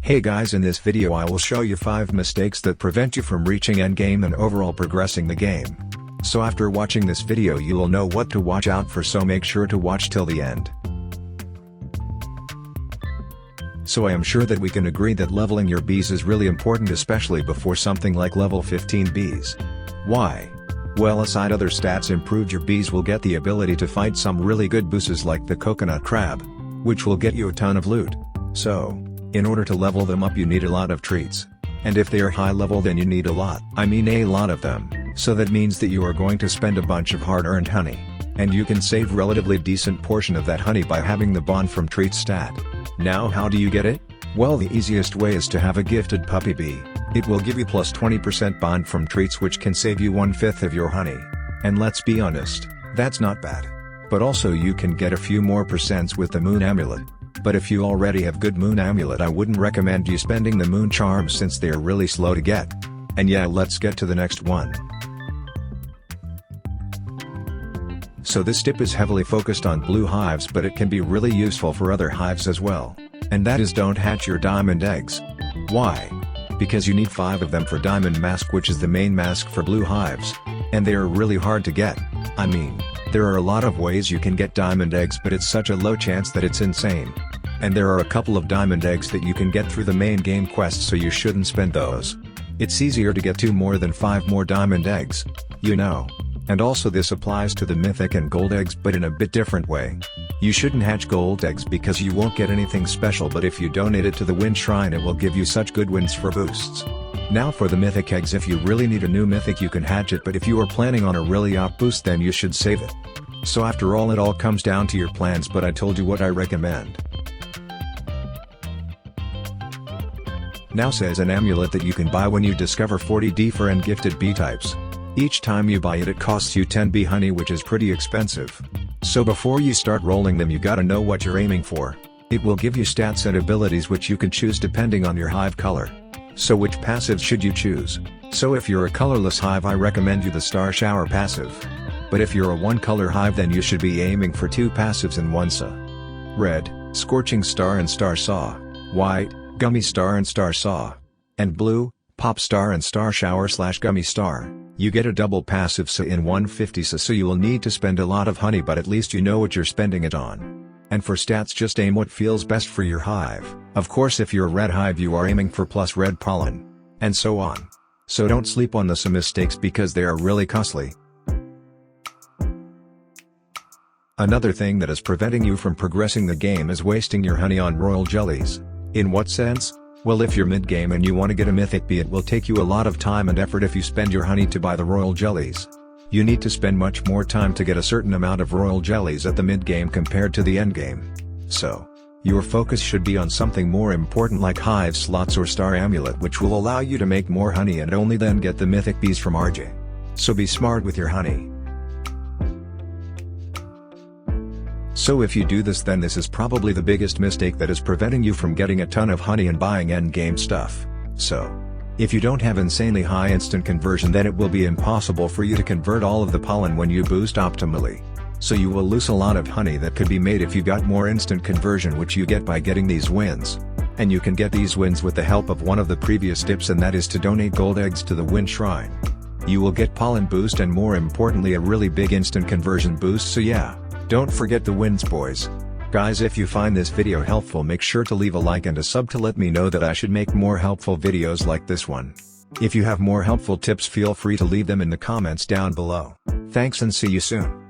Hey guys, in this video I will show you 5 mistakes that prevent you from reaching endgame and overall progressing the game. So after watching this video you will know what to watch out for, so make sure to watch till the end. So I am sure that we can agree that leveling your bees is really important, especially before something like level 15 bees. Why? Well, aside other stats improved, your bees will get the ability to fight some really good bosses like the coconut crab, which will get you a ton of loot. So, in order to level them up you need a lot of treats. And if they are high level then you need a lot of them, so that means that you are going to spend a bunch of hard-earned honey. And you can save relatively decent portion of that honey by having the bond from treats stat. Now how do you get it? Well, the easiest way is to have a gifted puppy bee. It will give you plus 20% bond from treats, which can save you 1/5 of your honey. And let's be honest, that's not bad. But also you can get a few more percents with the moon amulet. But if you already have good moon amulet, I wouldn't recommend you spending the moon charms since they are really slow to get. And yeah, let's get to the next one. So this tip is heavily focused on blue hives, but it can be really useful for other hives as well. And that is, don't hatch your diamond eggs. Why? Because you need 5 of them for diamond mask, which is the main mask for blue hives. And they are really hard to get. I mean, there are a lot of ways you can get diamond eggs, but it's such a low chance that it's insane. And there are a couple of diamond eggs that you can get through the main game quest, so you shouldn't spend those. It's easier to get 2 more than 5 more diamond eggs, you know. And also this applies to the mythic and gold eggs, but in a bit different way. You shouldn't hatch gold eggs because you won't get anything special, but if you donate it to the wind shrine it will give you such good wins for boosts. Now for the mythic eggs, if you really need a new mythic you can hatch it, but if you are planning on a really up boost then you should save it. So after all, it all comes down to your plans, but I told you what I recommend. Now says an amulet that you can buy when you discover 40 different gifted bee types. Each time you buy it, it costs you 10 bee honey, which is pretty expensive. So before you start rolling them you gotta know what you're aiming for. It will give you stats and abilities which you can choose depending on your hive color. So which passives should you choose? So if you're a colorless hive I recommend you the Star Shower passive. But if you're a one color hive then you should be aiming for 2 passives in one SA. Red, Scorching Star and Star Saw. White, Gummy Star and Star Saw. And blue, Pop Star and Star Shower / Gummy Star. You get a double passive SA in 150 SA, so you will need to spend a lot of honey, but at least you know what you're spending it on. And for stats just aim what feels best for your hive. Of course if you're a red hive you are aiming for plus red pollen. And so on. So don't sleep on the SA mistakes because they are really costly. Another thing that is preventing you from progressing the game is wasting your honey on royal jellies. In what sense? Well, if you're mid-game and you want to get a mythic bee, it will take you a lot of time and effort if you spend your honey to buy the royal jellies. You need to spend much more time to get a certain amount of royal jellies at the mid-game compared to the endgame. So, your focus should be on something more important like hive slots or star amulet, which will allow you to make more honey and only then get the mythic bees from RJ. So be smart with your honey. So if you do this, then this is probably the biggest mistake that is preventing you from getting a ton of honey and buying endgame stuff. So, if you don't have insanely high instant conversion then it will be impossible for you to convert all of the pollen when you boost optimally. So you will lose a lot of honey that could be made if you got more instant conversion, which you get by getting these wins. And you can get these wins with the help of one of the previous tips, and that is to donate gold eggs to the wind shrine. You will get pollen boost and more importantly a really big instant conversion boost, so yeah. Don't forget the wins, boys. Guys, if you find this video helpful make sure to leave a like and a sub to let me know that I should make more helpful videos like this one. If you have more helpful tips feel free to leave them in the comments down below. Thanks and see you soon.